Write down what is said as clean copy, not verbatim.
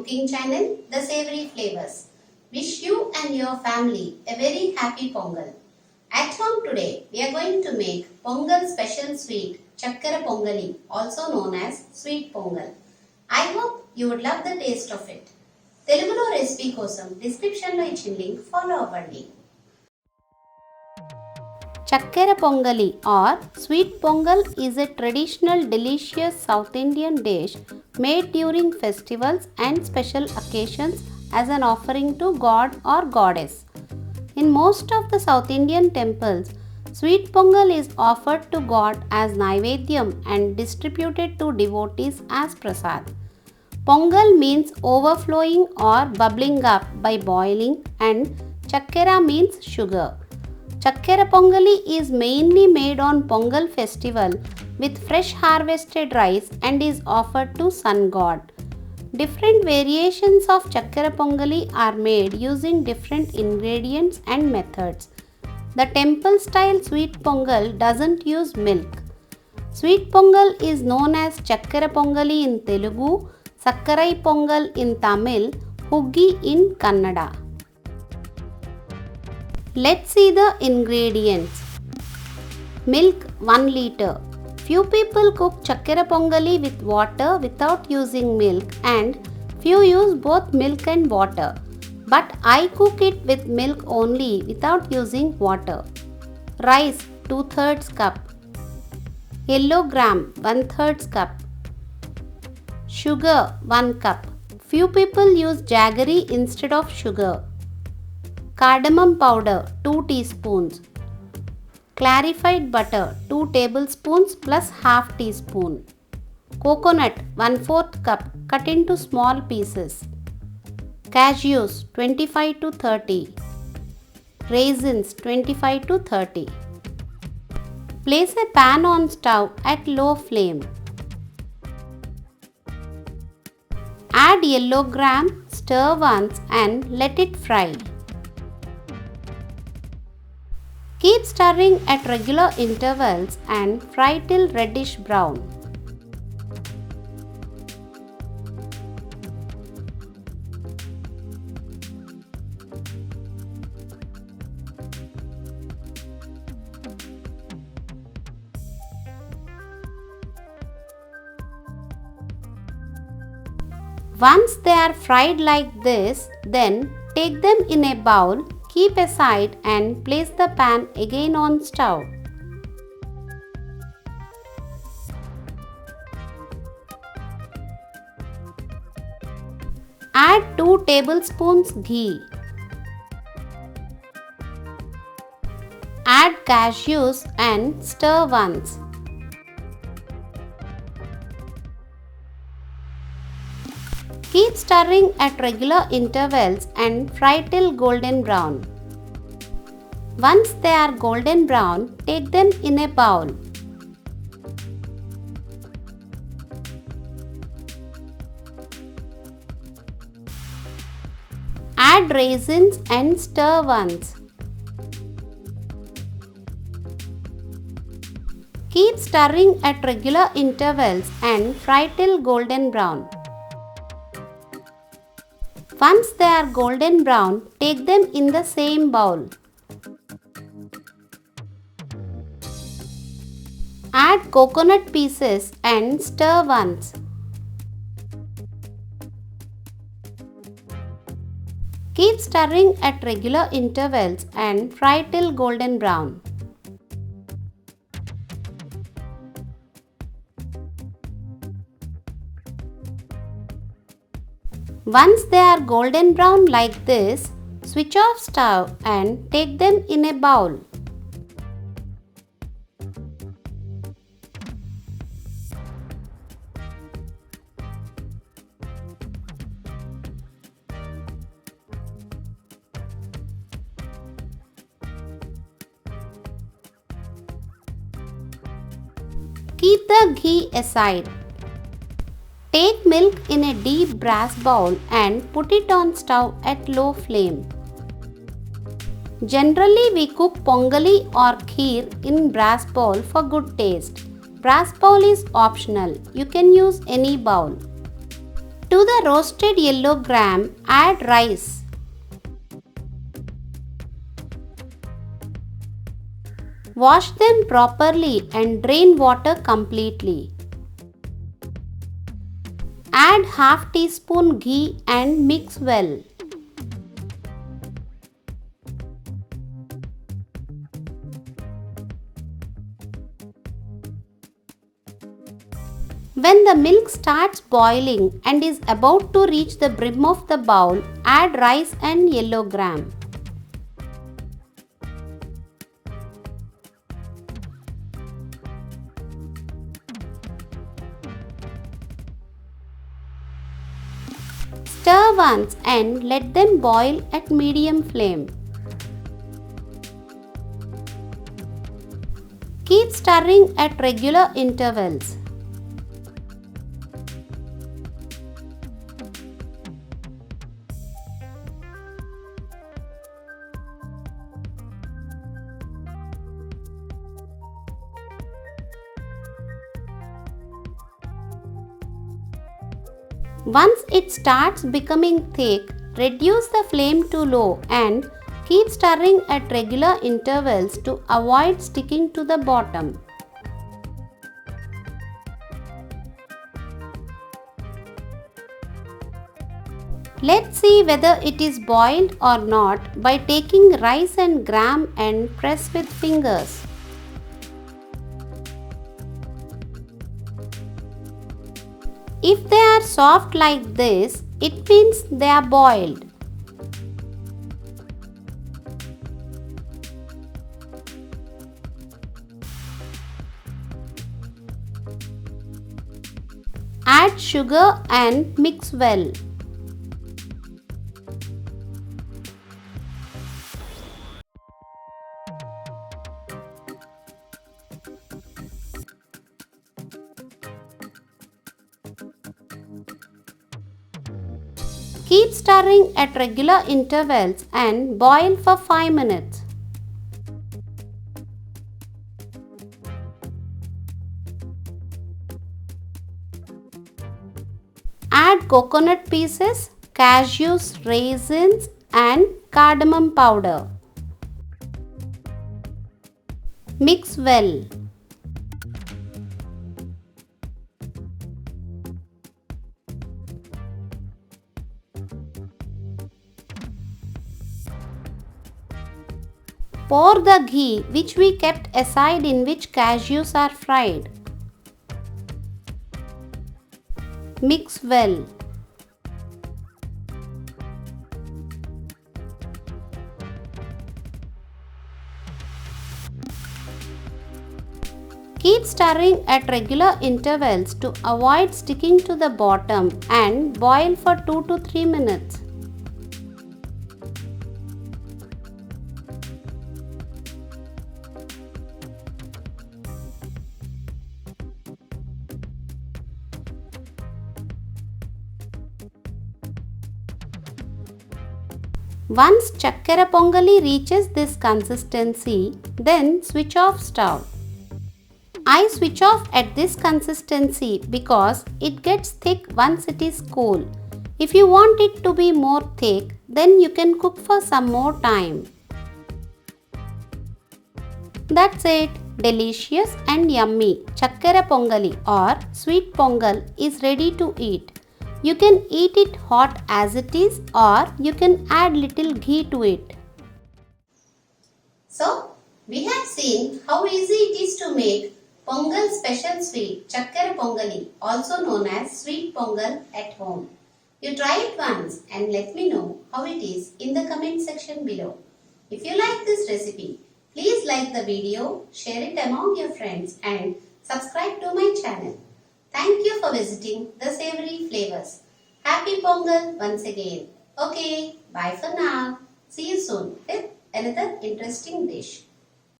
cooking channel, The Savory Flavors. Wish you and your family a very happy Pongal. At home today, we are going to make Pongal special sweet, Chakkara Pongali, also known as sweet Pongal. I hope you would love the taste of it. Telugulo recipe kosam description lo icchin link follow avvandi. Chakkara Pongali or sweet pongal is a traditional delicious South Indian dish made during festivals and special occasions as an offering to God or goddess. In most of the South Indian temples, sweet pongal is offered to God as naivedyam and distributed to devotees as prasad. Pongal means overflowing or bubbling up by boiling, and chakkara means sugar. Chakkara Pongali is mainly made on Pongal festival with fresh harvested rice and is offered to sun god. Different variations of Chakkara Pongali are made using different ingredients and methods. The temple style sweet pongal doesn't use milk. Sweet pongal is known as Chakkara Pongali in Telugu, Sakkarai Pongal in Tamil, Huggi in Kannada. Let's see the ingredients. Milk 1 liter. Few people cook Chakkara Pongali with water without using milk, and few use both milk and water. But I cook it with milk only without using water. Rice 2/3 cup. Yellow gram 1/3 cup. Sugar 1 cup. Few people use jaggery instead of sugar. Cardamom powder 2 teaspoons. Clarified butter 2 tablespoons plus half teaspoon. Coconut 1/4 cup cut into small pieces. Cashews 25 to 30. Raisins 25 to 30. Place a pan on stove at low flame. Add yellow gram, stir once and let it fry. Keep stirring at regular intervals and fry till reddish brown. Once they are fried like this, then take them in a bowl, keep aside and place the pan again on stove. Add 2 tablespoons ghee. Add cashews and stir once. Keep stirring at regular intervals and fry till golden brown. Once they are golden brown, take them in a bowl. Add raisins and stir once. Keep stirring at regular intervals and fry till golden brown. Once they are golden brown, take them in the same bowl. Add coconut pieces and stir once. Keep stirring at regular intervals and fry till golden brown. Once they are golden brown like this, switch off stove and take them in a bowl. Keep the ghee aside. Take milk in a deep brass bowl and put it on stove at low flame. Generally, we cook pongali or kheer in brass bowl for good taste. Brass bowl is optional. You can use any bowl. To the roasted yellow gram, add rice. Wash them properly and drain water completely. Add half teaspoon ghee and mix well. When the milk starts boiling and is about to reach the brim of the bowl, add rice and yellow gram. Stir once and let them boil at medium flame. Keep stirring at regular intervals. Once it starts becoming thick, reduce the flame to low and keep stirring at regular intervals to avoid sticking to the bottom. Let's see whether it is boiled or not by taking rice and gram and press with fingers. If they are soft like this, it means they are boiled. Add sugar and mix well. Keep stirring at regular intervals and boil for 5 minutes. Add coconut pieces, cashews, raisins and cardamom powder. Mix well. Pour the ghee which we kept aside in which cashews are fried. Mix well. Keep stirring at regular intervals to avoid sticking to the bottom and boil for 2 to 3 minutes. Once chakkara pongali reaches this consistency, then switch off stove. I switch off at this consistency because it gets thick once it is cool. If you want it to be more thick, then you can cook for some more time. That's it. Delicious and yummy chakkara pongali or sweet pongal is ready to eat. You can eat it hot as it is or you can add little ghee to it. So, we have seen how easy it is to make Pongal special sweet chakkara pongali, also known as sweet pongal, at home. You try it once and let me know how it is in the comment section below. If you like this recipe, please like the video, share it among your friends and subscribe to my channel. Thank you for visiting the Savory Flavors. Happy Pongal once again. Okay, bye for now. See you soon with another interesting dish.